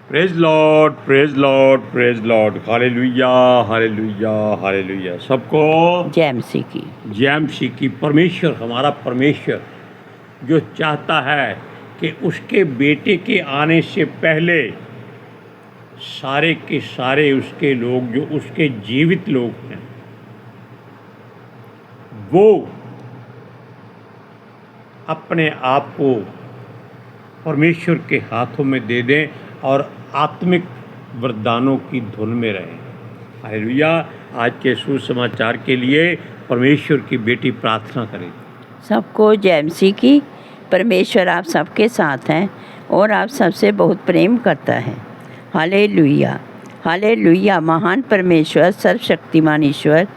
Praise Lord, praise Lord, praise Lord. Hallelujah, hallelujah, hallelujah. सबको जय मसीह की। जय मसीह की। परमेश्वर, हमारा परमेश्वर जो चाहता है कि उसके बेटे के आने से पहले सारे के सारे उसके लोग, जो उसके जीवित लोग हैं, वो अपने आप को परमेश्वर के हाथों में दे दें और आत्मिक वरदानों की धुन में रहें। हालेलुया। आज के सुसमाचार के लिए परमेश्वर की बेटी प्रार्थना करें। सबको जय मसीह की। परमेश्वर आप सबके साथ हैं और आप सबसे बहुत प्रेम करता है। Hallelujah, hallelujah. महान परमेश्वर, सर्वशक्तिमान ईश्वर,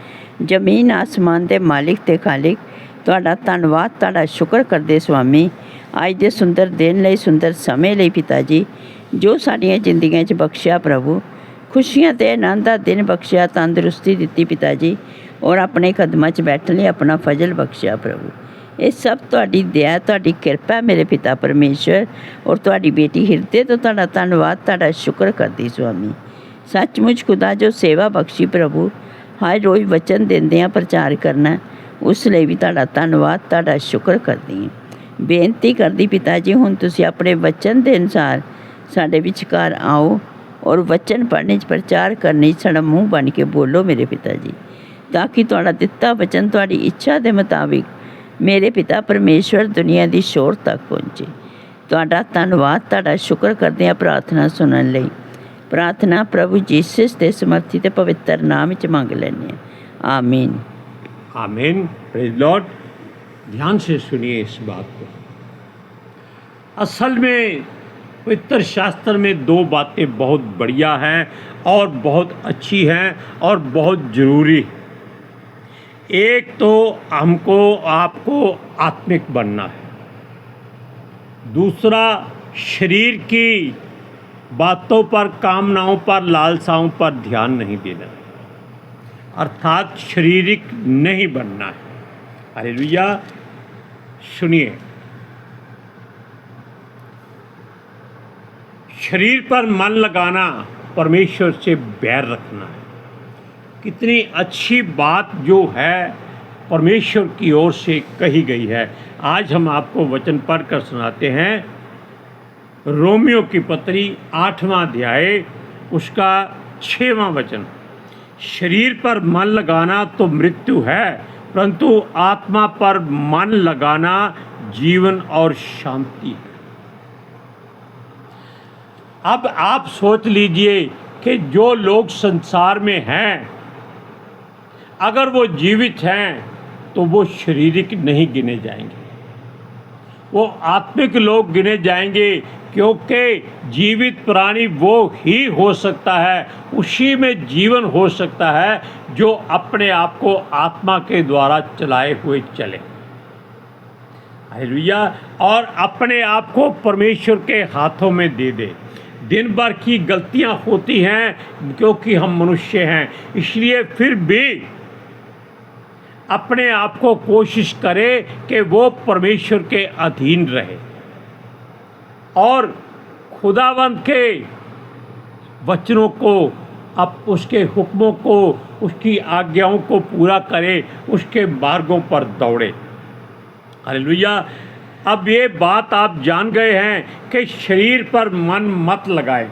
जमीन आसमान दे मालिक ते खालिक, ਤੁਹਾਡਾ ਧੰਨਵਾਦ, ਤੁਹਾਡਾ ਸ਼ੁਕਰ ਕਰਦੇ ਸੁਆਮੀ ਅੱਜ ਦੇ ਸੁੰਦਰ ਦਿਨ ਲਈ, ਸੁੰਦਰ ਸਮੇਂ ਲਈ ਪਿਤਾ ਜੀ, ਜੋ ਸਾਡੀਆਂ ਜ਼ਿੰਦਗੀਆਂ 'ਚ ਬਖਸ਼ਿਆ ਪ੍ਰਭੂ। ਖੁਸ਼ੀਆਂ ਤੇ ਆਨੰਦ ਦਾ ਦਿਨ ਬਖਸ਼ਿਆ, ਤੰਦਰੁਸਤੀ ਦਿੱਤੀ ਪਿਤਾ ਜੀ, ਔਰ ਆਪਣੇ ਕਦਮਾਂ 'ਚ ਬੈਠਣ ਲਈ ਆਪਣਾ ਫਜ਼ਲ ਬਖਸ਼ਿਆ ਪ੍ਰਭੂ। ਇਹ ਸਭ ਤੁਹਾਡੀ ਦਇਆ, ਤੁਹਾਡੀ ਕਿਰਪਾ ਮੇਰੇ ਪਿਤਾ ਪਰਮੇਸ਼ਰ, ਔਰ ਤੁਹਾਡੀ ਬੇਟੀ ਹਿਰਦੇ ਤੋਂ ਤੁਹਾਡਾ ਧੰਨਵਾਦ, ਤੁਹਾਡਾ ਸ਼ੁਕਰ ਕਰਦੀ ਸੁਆਮੀ। ਸੱਚਮੁੱਚ ਖੁਦਾ ਜੋ ਸੇਵਾ ਬਖਸ਼ੀ ਪ੍ਰਭੂ, ਹਰ ਰੋਜ਼ ਵਚਨ ਦਿੰਦਿਆਂ ਪ੍ਰਚਾਰ ਕਰਨਾ, ਉਸ ਲਈ ਵੀ ਤੁਹਾਡਾ ਧੰਨਵਾਦ, ਤੁਹਾਡਾ ਸ਼ੁਕਰ ਕਰਦੀ ਹਾਂ। ਬੇਨਤੀ ਕਰਦੀ ਪਿਤਾ ਜੀ, ਹੁਣ ਤੁਸੀਂ ਆਪਣੇ ਵਚਨ ਦੇ ਅਨੁਸਾਰ ਸਾਡੇ ਵਿਚਕਾਰ ਆਓ ਔਰ ਵਚਨ ਪੜ੍ਹਨੇ 'ਚ, ਪ੍ਰਚਾਰ ਕਰਨੇ 'ਚ ਸਾਡਾ ਮੂੰਹ ਬਣ ਕੇ ਬੋਲੋ ਮੇਰੇ ਪਿਤਾ ਜੀ, ਤਾਂ ਕਿ ਤੁਹਾਡਾ ਦਿੱਤਾ ਵਚਨ ਤੁਹਾਡੀ ਇੱਛਾ ਦੇ ਮੁਤਾਬਿਕ ਮੇਰੇ ਪਿਤਾ ਪਰਮੇਸ਼ਵਰ ਦੁਨੀਆ ਦੀ ਸ਼ੋਰ ਤੱਕ ਪਹੁੰਚੇ। ਤੁਹਾਡਾ ਧੰਨਵਾਦ, ਤੁਹਾਡਾ ਸ਼ੁਕਰ ਕਰਦੇ ਹਾਂ ਪ੍ਰਾਰਥਨਾ ਸੁਣਨ ਲਈ। ਪ੍ਰਾਰਥਨਾ ਪ੍ਰਭੂ ਯੀਸ਼ੂ ਦੇ ਸਮਰਥੀ ਤੇ ਪਵਿੱਤਰ ਨਾਮ ਵਿੱਚ मंग ਲੈਂਦੇ ਹਾਂ। आमीन, आमीन। Praise Lord. ध्यान से सुनिए इस बात को। असल में पवित्र शास्त्र में दो बातें बहुत बढ़िया हैं और बहुत अच्छी हैं और बहुत ज़रूरी। एक तो हमको आपको आत्मिक बनना है, दूसरा शरीर की बातों पर, कामनाओं पर, लालसाओं पर ध्यान नहीं देना है, अर्थात शारीरिक नहीं बनना है। हालेलुया। सुनिए, शरीर पर मन लगाना परमेश्वर से बैर रखना है। कितनी अच्छी बात जो है परमेश्वर की ओर से कही गई है। आज हम आपको वचन पढ़कर सुनाते हैं। रोमियो की पत्री 8वां अध्याय, उसका 6वां वचन। शरीर पर मन लगाना तो मृत्यु है, परंतु आत्मा पर मन लगाना जीवन और शांति है। अब आप सोच लीजिए कि जो लोग संसार में हैं, अगर वो जीवित हैं तो वो शारीरिक नहीं गिने जाएंगे, वो आत्मिक लोग गिने जाएंगे, क्योंकि जीवित प्राणी वो ही हो सकता है, उसी में जीवन हो सकता है जो अपने आप को आत्मा के द्वारा चलाए हुए चले। हालेलुया। और अपने आप को परमेश्वर के हाथों में दे दे। दिन भर की गलतियां होती हैं क्योंकि हम मनुष्य हैं, इसलिए फिर भी अपने आप को कोशिश करे कि वो परमेश्वर के अधीन रहे और खुदावंद के वचनों को, अब उसके हुक्मों को, उसकी आज्ञाओं को पूरा करे, उसके मार्गों पर दौड़े। हालेलुया। अब ये बात आप जान गए हैं कि शरीर पर मन मत लगाए,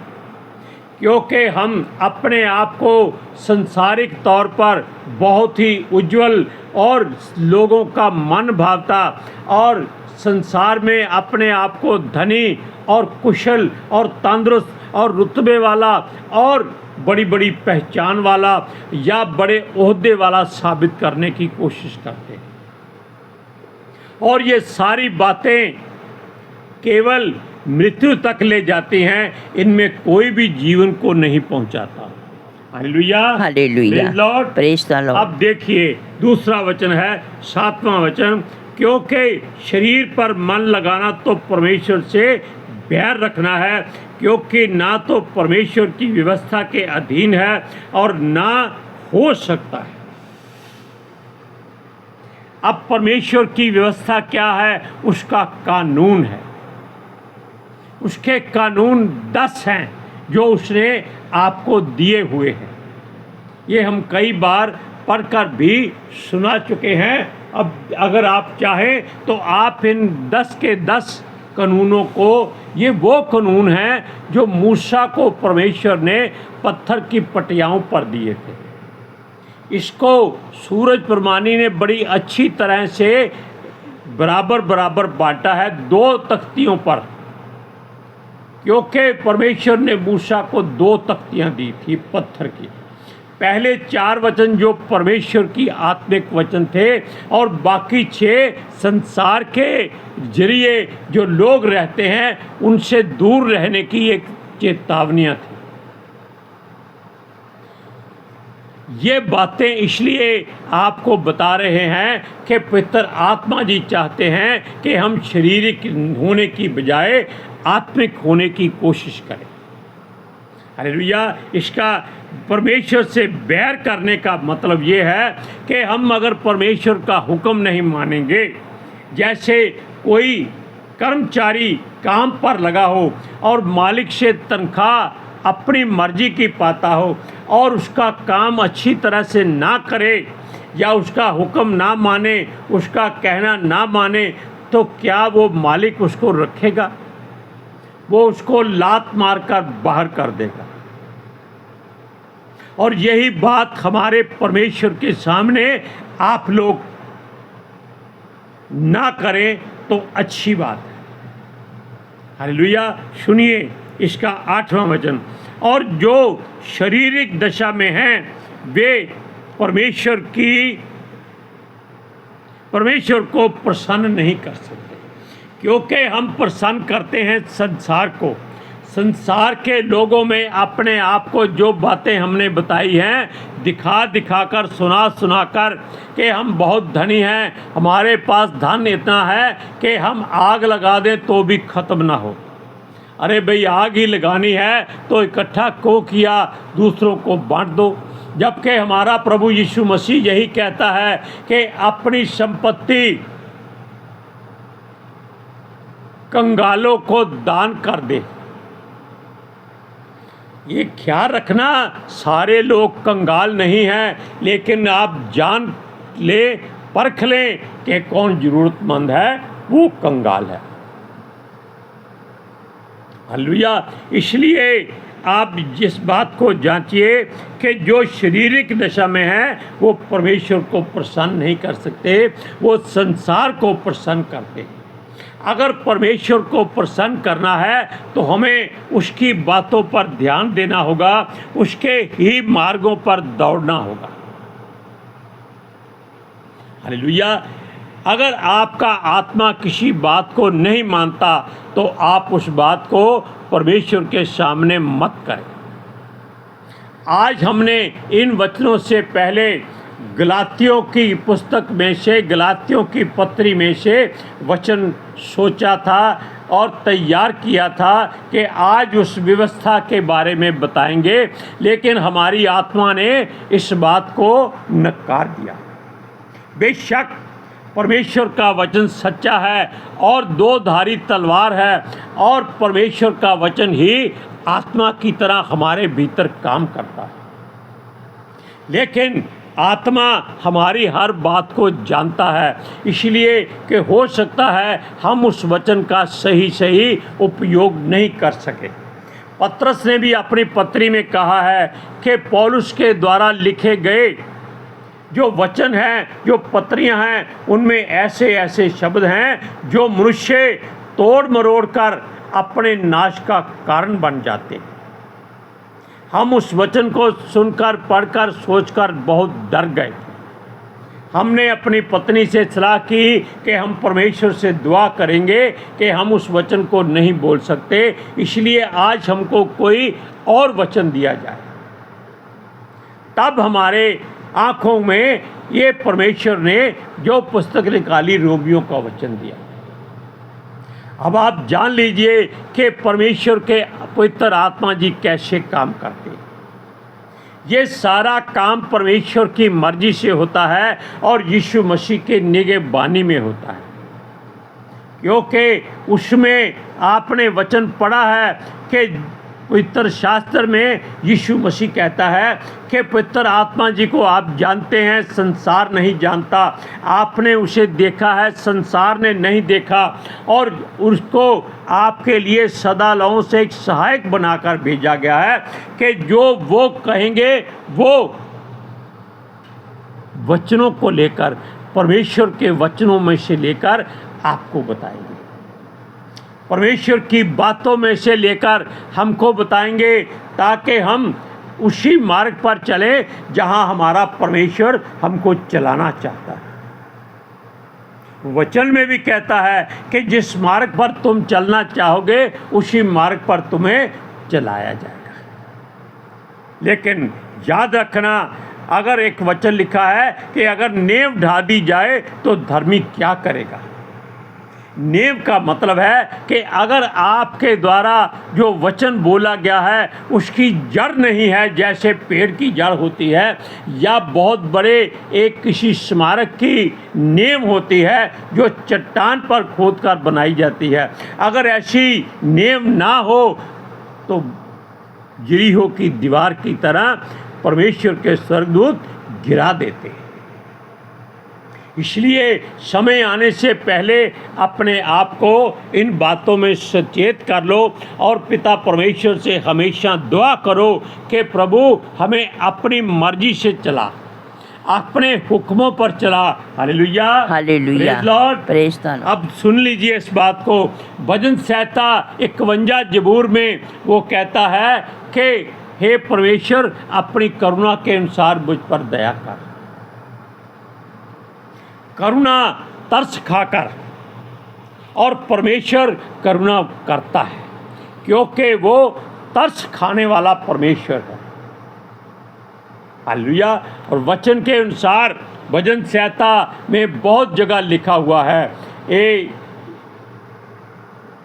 क्योंकि हम अपने आप को संसारिक तौर पर बहुत ही उज्जवल और लोगों का मन भावता और संसार में अपने आप को धनी और कुशल और तंदुरुस्त और रुतबे वाला और बड़ी बड़ी पहचान वाला या बड़े ओहदे वाला साबित करने की कोशिश करते हैं। और ये सारी बातें केवल मृत्यु तक ले जाती हैं, इनमें कोई भी जीवन को नहीं पहुंचाता। Hallelujah, hallelujah, praise Lord, praise the Lord. अब देखिए दूसरा वचन है, 7वां वचन। क्योंकि शरीर पर मन लगाना तो परमेश्वर से बैर रखना है, क्योंकि ना तो परमेश्वर की व्यवस्था के अधीन है और ना हो सकता है। अब परमेश्वर की व्यवस्था क्या है? उसका कानून है। उसके कानून 10 हैं, जो उसने आपको दिए हुए हैं। ये हम कई बार पढ़कर भी सुना चुके हैं। अब अगर आप चाहें तो आप इन 10 के 10 कानूनों को, ये वो कानून हैं जो मूसा को परमेश्वर ने पत्थर की पटियाओं पर दिए थे। इसको सूरज प्रमाणी ने बड़ी अच्छी तरह से बराबर बराबर बांटा है 2 तख्तियों पर, क्योंकि परमेश्वर ने मूसा को 2 तख्तियां दी थी पत्थर की। पहले 4 वचन जो परमेश्वर की आत्मिक वचन थे, और बाकी 6 संसार के जरिए जो लोग रहते हैं उनसे दूर रहने की एक चेतावनियां थी। ये बातें इसलिए आपको बता रहे हैं कि पवित्र आत्मा जी चाहते हैं कि हम शारीरिक होने की बजाय आत्मिक होने की कोशिश करें। हालेलुया। इसका परमेश्वर से बैर करने का मतलब ये है कि हम अगर परमेश्वर का हुक्म नहीं मानेंगे, जैसे कोई कर्मचारी काम पर लगा हो और मालिक से तनख्वाह अपनी मर्जी की पाता हो और उसका काम अच्छी तरह से ना करे या उसका हुक्म ना माने, उसका कहना ना माने, तो क्या वो मालिक उसको रखेगा? वो उसको लात मारकर बाहर कर देगा। और यही बात हमारे परमेश्वर के सामने आप लोग ना करें तो अच्छी बात है। हालेलुया। सुनिए इसका 8वां वचन, और जो शारीरिक दशा में हैं वे परमेश्वर को प्रसन्न नहीं कर सकते, क्योंकि हम प्रसन्न करते हैं संसार को। संसार के लोगों में अपने आप को जो बातें हमने बताई हैं दिखा दिखा कर, सुना सुना कर कि हम बहुत धनी हैं, हमारे पास धन इतना है कि हम आग लगा दें तो भी ख़त्म ना हो। अरे भाई, आग ही लगानी है तो इकट्ठा को किया, दूसरों को बांट दो। जबकि हमारा प्रभु यीशु मसीह यही कहता है कि अपनी संपत्ति कंगालों को दान कर दे। ये ख्याल रखना, सारे लोग कंगाल नहीं हैं, लेकिन आप जान ले, परख लें कि कौन ज़रूरतमंद है, वो कंगाल है। हालेलुया। इसलिए आप जिस बात को जांचिए कि जो शारीरिक दशा में है वो परमेश्वर को प्रसन्न नहीं कर सकते, वो संसार को प्रसन्न करते हैं। अगर परमेश्वर को प्रसन्न करना है तो हमें उसकी बातों पर ध्यान देना होगा, उसके ही मार्गों पर दौड़ना होगा। हालेलुया। अगर आपका आत्मा किसी बात को नहीं मानता तो आप उस बात को परमेश्वर के सामने मत करें। आज हमने इन वचनों से पहले गलातियों की पुस्तक में से, गलातियों की पत्री में से वचन सोचा था और तैयार किया था कि आज उस व्यवस्था के बारे में बताएंगे, लेकिन हमारी आत्मा ने इस बात को नकार दिया। बेशक परमेश्वर का वचन सच्चा है और 2 धारी तलवार है, और परमेश्वर का वचन ही आत्मा की तरह हमारे भीतर काम करता है। लेकिन आत्मा हमारी हर बात को जानता है, इसलिए कि हो सकता है हम उस वचन का सही उपयोग नहीं कर सके। पतरस ने भी अपनी पत्री में कहा है कि पौलुस के द्वारा लिखे गए जो वचन हैं, जो पत्रियां हैं, उनमें ऐसे ऐसे शब्द हैं जो मनुष्य तोड़ मरोड़ कर अपने नाश का कारण बन जाते हैं। हम उस वचन को सुनकर, पढ़कर, सोचकर बहुत डर गए। हमने अपनी पत्नी से सलाह की कि हम परमेश्वर से दुआ करेंगे कि हम उस वचन को नहीं बोल सकते, इसलिए आज हमको कोई और वचन दिया जाए। तब हमारे आँखों में ये परमेश्वर ने जो पुस्तक निकाली, रोमियों का वचन दिया। अब आप जान लीजिए कि परमेश्वर के पवित्र आत्मा जी कैसे काम करते हैं। ये सारा काम परमेश्वर की मर्जी से होता है और यीशु मसीह के निगहबानी में होता है, क्योंकि उसमें आपने वचन पढ़ा है कि पवित्र शास्त्र में यीशु मसीह कहता है कि पवित्र आत्मा जी को आप जानते हैं, संसार नहीं जानता। आपने उसे देखा है, संसार ने नहीं देखा, और उसको आपके लिए सदा लौं से एक सहायक बनाकर भेजा गया है कि जो वो कहेंगे वो वचनों को लेकर, परमेश्वर के वचनों में से लेकर आपको बताएंगे, परमेश्वर की बातों में से लेकर हमको बताएंगे, ताकि हम उसी मार्ग पर चले जहां हमारा परमेश्वर हमको चलाना चाहता है। वचन में भी कहता है कि जिस मार्ग पर तुम चलना चाहोगे उसी मार्ग पर तुम्हें चलाया जाएगा। लेकिन याद रखना, अगर एक वचन लिखा है कि अगर नींव ढा दी जाए तो धर्मी क्या करेगा। नींव का मतलब है कि अगर आपके द्वारा जो वचन बोला गया है उसकी जड़ नहीं है, जैसे पेड़ की जड़ होती है या बहुत बड़े एक किसी स्मारक की नींव होती है जो चट्टान पर खोदकर बनाई जाती है, अगर ऐसी नींव ना हो तो यरीहो की दीवार की तरह परमेश्वर के स्वर्गदूत गिरा देते हैं। इसलिए समय आने से पहले अपने आप को इन बातों में सचेत कर लो और पिता परमेश्वर से हमेशा दुआ करो कि प्रभु हमें अपनी मर्जी से चला, अपने हुक्मों पर चला। Hallelujah, hallelujah, praise Lord, praise the Lord. अब सुन लीजिए इस बात को। भजन संहिता 51 जबूर में वो कहता है कि हे परमेश्वर अपनी करुणा के अनुसार मुझ पर दया कर, करुणा तरस खाकर, और परमेश्वर करुणा करता है क्योंकि वो तरस खाने वाला परमेश्वर है। हालेलुया। और वचन के अनुसार भजन संहिता में बहुत जगह लिखा हुआ है,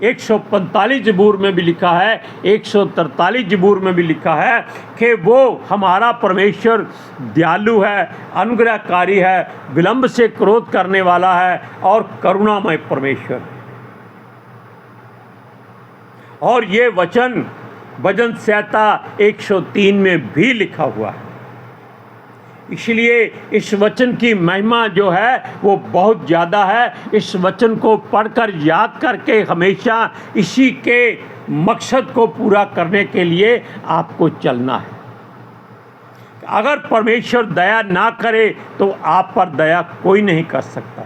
145 जबूर में भी लिखा है, 143 जबूर में भी लिखा है कि वो हमारा परमेश्वर दयालु है, अनुग्रहकारी है, विलंब से क्रोध करने वाला है और करुणामय परमेश्वर है। और ये वचन भजन संहिता 103 में भी लिखा हुआ है। इसलिए इस वचन की महिमा जो है वो बहुत ज़्यादा है। इस वचन को पढ़कर याद करके हमेशा इसी के मकसद को पूरा करने के लिए आपको चलना है। अगर परमेश्वर दया ना करे तो आप पर दया कोई नहीं कर सकता,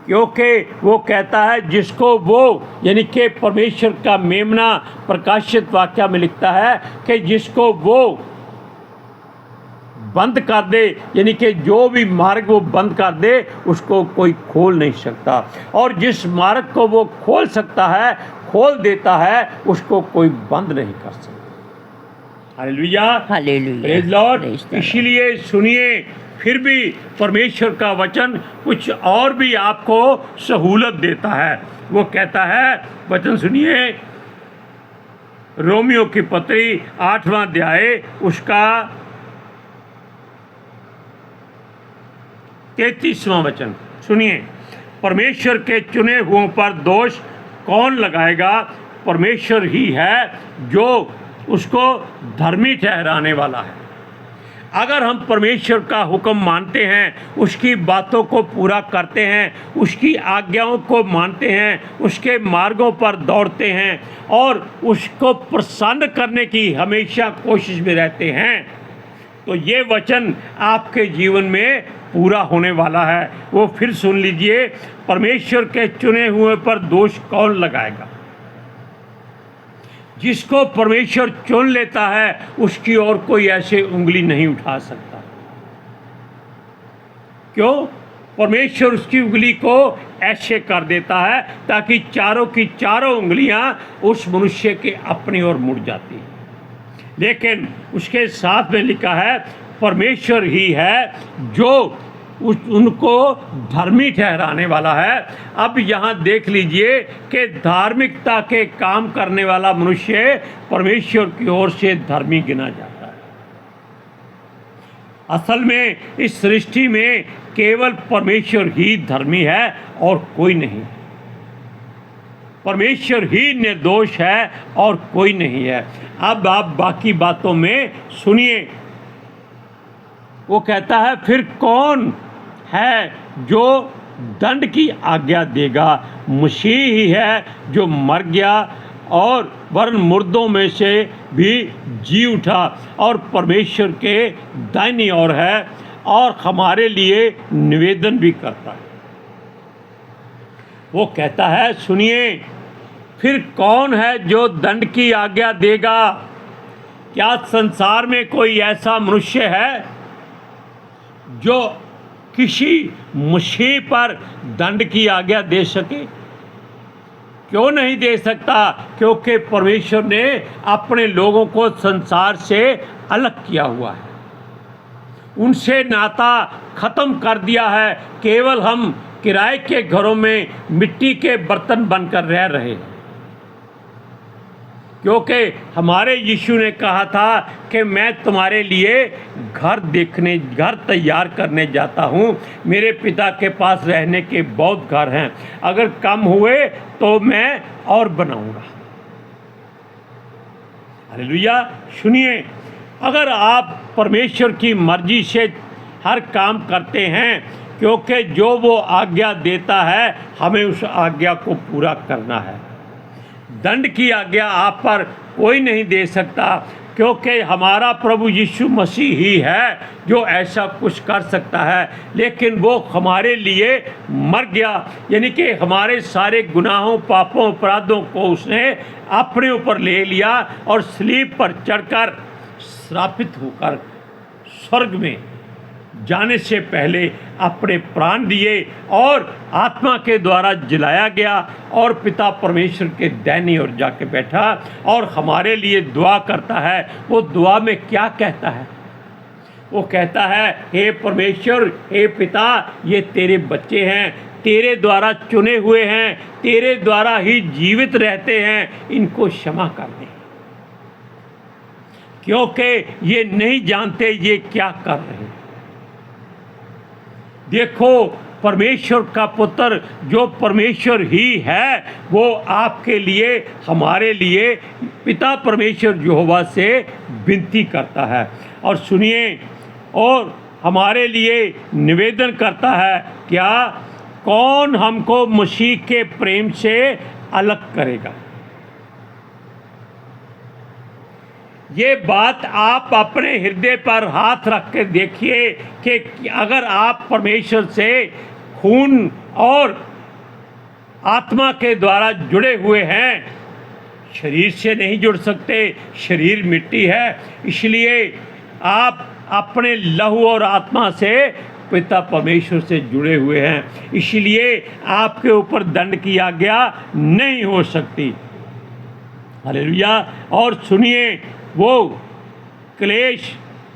क्योंकि वो कहता है जिसको वो यानी कि परमेश्वर का मेमना प्रकाशित वाक्य में लिखता है कि जिसको वो बंद कर दे, यानी कि जो भी मार्ग वो बंद कर दे उसको कोई खोल नहीं सकता, और जिस मार्ग को वो खोल सकता है, खोल देता है, उसको कोई बंद नहीं कर सकता। Hallelujah, hallelujah, praise Lord. Praise the Lord. इसलिए सुनिए, फिर भी परमेश्वर का वचन कुछ और भी आपको सहूलत देता है। वो कहता है, वचन सुनिए, रोमियो की पत्री 8वां अध्याय उसका 33वां वचन सुनिए। परमेश्वर के चुने हुओं पर दोष कौन लगाएगा? परमेश्वर ही है जो उसको धर्मी ठहराने वाला है। अगर हम परमेश्वर का हुक्म मानते हैं, उसकी बातों को पूरा करते हैं, उसकी आज्ञाओं को मानते हैं, उसके मार्गों पर दौड़ते हैं और उसको प्रसन्न करने की हमेशा कोशिश में रहते हैं, तो ये वचन आपके जीवन में पूरा होने वाला है। वो फिर सुन लीजिए, परमेश्वर के चुने हुए पर दोष कौन लगाएगा? जिसको परमेश्वर चुन लेता है उसकी ओर कोई ऐसे उंगली नहीं उठा सकता। क्यों? परमेश्वर उसकी उंगली को ऐसे कर देता है ताकि चारों की चारों उंगलियां उस मनुष्य के अपनी ओर मुड़ जाती हैं। लेकिन उसके साथ में लिखा है परमेश्वर ही है जो उनको धर्मी ठहराने वाला है। अब यहाँ देख लीजिए कि धार्मिकता के काम करने वाला मनुष्य परमेश्वर की ओर से धर्मी गिना जाता है। असल में इस सृष्टि में केवल परमेश्वर ही धर्मी है और कोई नहीं। परमेश्वर ही निर्दोष है और कोई नहीं है। अब आप बाकी बातों में सुनिए। वो कहता है, फिर कौन है जो दंड की आज्ञा देगा? मसीह ही है जो मर गया और वरन मुर्दों में से भी जी उठा और परमेश्वर के दाहिनी ओर है और हमारे लिए निवेदन भी करता है। वो कहता है, सुनिए, फिर कौन है जो दंड की आज्ञा देगा? क्या संसार में कोई ऐसा मनुष्य है जो किसी मसीह पर दंड की आज्ञा दे सके? क्यों नहीं दे सकता? क्योंकि परमेश्वर ने अपने लोगों को संसार से अलग किया हुआ है, उनसे नाता खत्म कर दिया है। केवल हम किराए के घरों में मिट्टी के बर्तन बनकर रह रहे हैं, क्योंकि हमारे यीशु ने कहा था कि मैं तुम्हारे लिए घर तैयार करने जाता हूँ। मेरे पिता के पास रहने के बहुत घर हैं, अगर कम हुए तो मैं और बनाऊंगा। हालेलुया। सुनिए, अगर आप परमेश्वर की मर्जी से हर काम करते हैं, क्योंकि जो वो आज्ञा देता है हमें उस आज्ञा को पूरा करना है। दंड की आज्ञा आप पर कोई नहीं दे सकता, क्योंकि हमारा प्रभु यीशु मसीह ही है जो ऐसा कुछ कर सकता है। लेकिन वो हमारे लिए मर गया, यानी कि हमारे सारे गुनाहों, पापों, अपराधों को उसने अपने ऊपर ले लिया और सलीब पर चढ़कर श्रापित होकर स्वर्ग में जाने से पहले अपने प्राण दिए और आत्मा के द्वारा जलाया गया और पिता परमेश्वर के दाहिनी ओर जाके बैठा और हमारे लिए दुआ करता है। वो दुआ में क्या कहता है? वो कहता है, हे परमेश्वर, हे पिता, ये तेरे बच्चे हैं, तेरे द्वारा चुने हुए हैं, तेरे द्वारा ही जीवित रहते हैं, इनको क्षमा कर दे, क्योंकि ये नहीं जानते ये क्या कर रहे हैं। देखो, परमेश्वर का पुत्र जो परमेश्वर ही है, वो आपके लिए, हमारे लिए पिता परमेश्वर यहोवा से विनती करता है। और सुनिए, और हमारे लिए निवेदन करता है, क्या कौन हमको मसीह के प्रेम से अलग करेगा? ये बात आप अपने हृदय पर हाथ रख के देखिए कि अगर आप परमेश्वर से खून और आत्मा के द्वारा जुड़े हुए हैं, शरीर से नहीं जुड़ सकते, शरीर मिट्टी है, इसलिए आप अपने लहू और आत्मा से पिता परमेश्वर से जुड़े हुए हैं, इसलिए आपके ऊपर दंड की आज्ञा नहीं हो सकती। हालेलुया। और सुनिए, वो क्लेश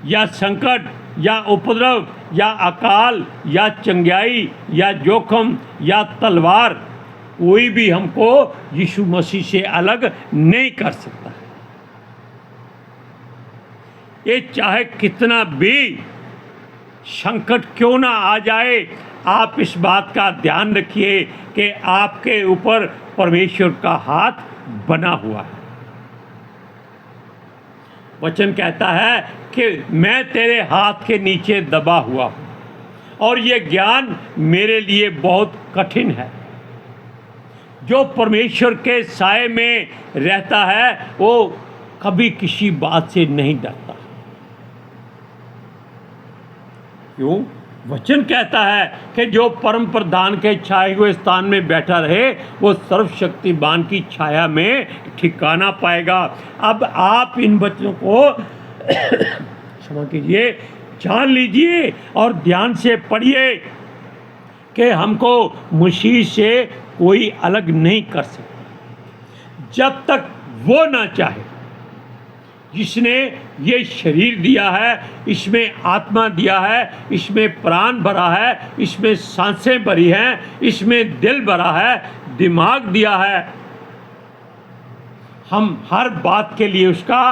या संकट या उपद्रव या अकाल या चंगाई या जोखम या तलवार, कोई भी हमको यीशु मसीह से अलग नहीं कर सकता। ये चाहे कितना भी संकट क्यों ना आ जाए, आप इस बात का ध्यान रखिए कि आपके ऊपर परमेश्वर का हाथ बना हुआ है। वचन कहता है कि मैं तेरे हाथ के नीचे दबा हुआ हूँ, और ये ज्ञान मेरे लिए बहुत कठिन है। जो परमेश्वर के साए में रहता है वो कभी किसी बात से नहीं डरता। क्यों? वचन कहता है कि जो परम प्रधान के छाए हुए स्थान में बैठा रहे, वो सर्वशक्तिमान की छाया में ठिकाना पाएगा। अब आप इन वचनों को क्षमा कीजिए, जान लीजिए और ध्यान से पढ़िए कि हमको मसीह से कोई अलग नहीं कर सकता जब तक वो ना चाहे। जिसने ये शरीर दिया है, इसमें आत्मा दिया है, इसमें प्राण भरा है, इसमें सांसें भरी हैं, इसमें दिल भरा है, दिमाग दिया है, हम हर बात के लिए उसका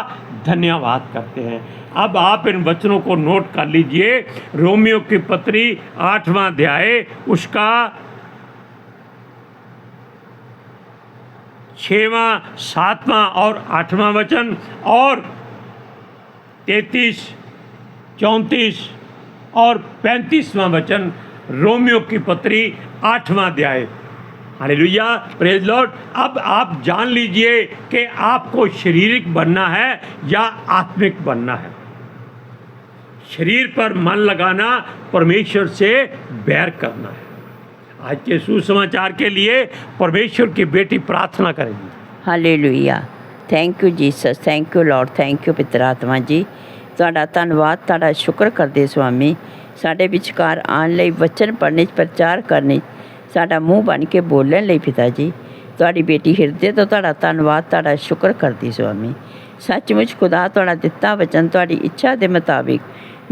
धन्यवाद करते हैं। अब आप इन वचनों को नोट कर लीजिए। रोमियो की पत्री 8वां अध्याय उसका 6वां, 7वां और 8वां वचन, और 33, 34 और 35वां वचन रोमियो की पत्री 8वां अध्याय। Hallelujah, praise Lord. अब आप जान लीजिए कि आपको शारीरिक बनना है या आत्मिक बनना है। शरीर पर मन लगाना परमेश्वर से बैर करना है। आज के सुसमाचार के लिए परमेश्वर की बेटी प्रार्थना करेंगी। Hallelujah. Thank you Jesus, thank you Lord, thank you पितर आत्मा जी। ਤੁਹਾਡਾ ਧੰਨਵਾਦ, ਤੁਹਾਡਾ ਸ਼ੁਕਰ ਕਰਦੇ ਸੁਆਮੀ, ਸਾਡੇ ਵਿਚਕਾਰ ਆਉਣ ਲਈ, ਵਚਨ ਪੜ੍ਹਨੇ 'ਚ, ਪ੍ਰਚਾਰ ਕਰਨੇ 'ਚ, ਸਾਡਾ ਮੂੰਹ ਬਣ ਕੇ ਬੋਲਣ ਲਈ ਪਿਤਾ ਜੀ। ਤੁਹਾਡੀ ਬੇਟੀ ਹਿਰਦੇ ਤੋਂ ਤੁਹਾਡਾ ਧੰਨਵਾਦ, ਤੁਹਾਡਾ ਸ਼ੁਕਰ ਕਰਦੀ ਸੁਆਮੀ। ਸੱਚਮੁੱਚ ਖੁਦਾ ਤੁਹਾਡਾ ਦਿੱਤਾ ਵਚਨ ਤੁਹਾਡੀ ਇੱਛਾ ਦੇ ਮੁਤਾਬਿਕ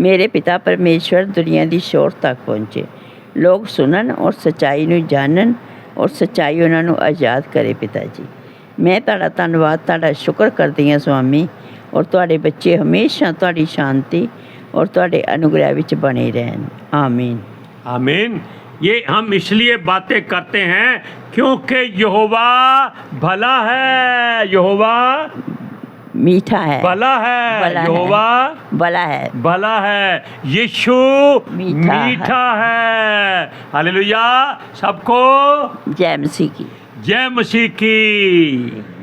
ਮੇਰੇ ਪਿਤਾ ਪਰਮੇਸ਼ਵਰ ਦੁਨੀਆ ਦੀ ਸ਼ੋਰ ਤੱਕ ਪਹੁੰਚੇ, ਲੋਕ ਸੁਣਨ ਔਰ ਸੱਚਾਈ ਨੂੰ ਜਾਣਨ ਔਰ ਸੱਚਾਈ ਉਹਨਾਂ ਨੂੰ ਆਜ਼ਾਦ ਕਰੇ ਪਿਤਾ ਜੀ। ਮੈਂ ਤੁਹਾਡਾ ਧੰਨਵਾਦ, ਤੁਹਾਡਾ ਸ਼ੁਕਰ ਕਰਦੀ ਹਾਂ ਸੁਆਮੀ, और ਤੁਹਾਡੇ ਬੱਚੇ ਹਮੇਸ਼ਾ ਤੁਹਾਡੀ ਸ਼ਾਂਤੀ और ਤੁਹਾਡੇ अनुग्रह ਵਿੱਚ बने रहन। आमीन आमीन। ये हम इसलिए बातें करते हैं क्योंकि यहोवा भला है, यहोवा मीठा है, भला है, यहोवा भला है, भला है, यीशु मीठा है। हालेलुया। सबको जय मसीह की। जय मसीह की।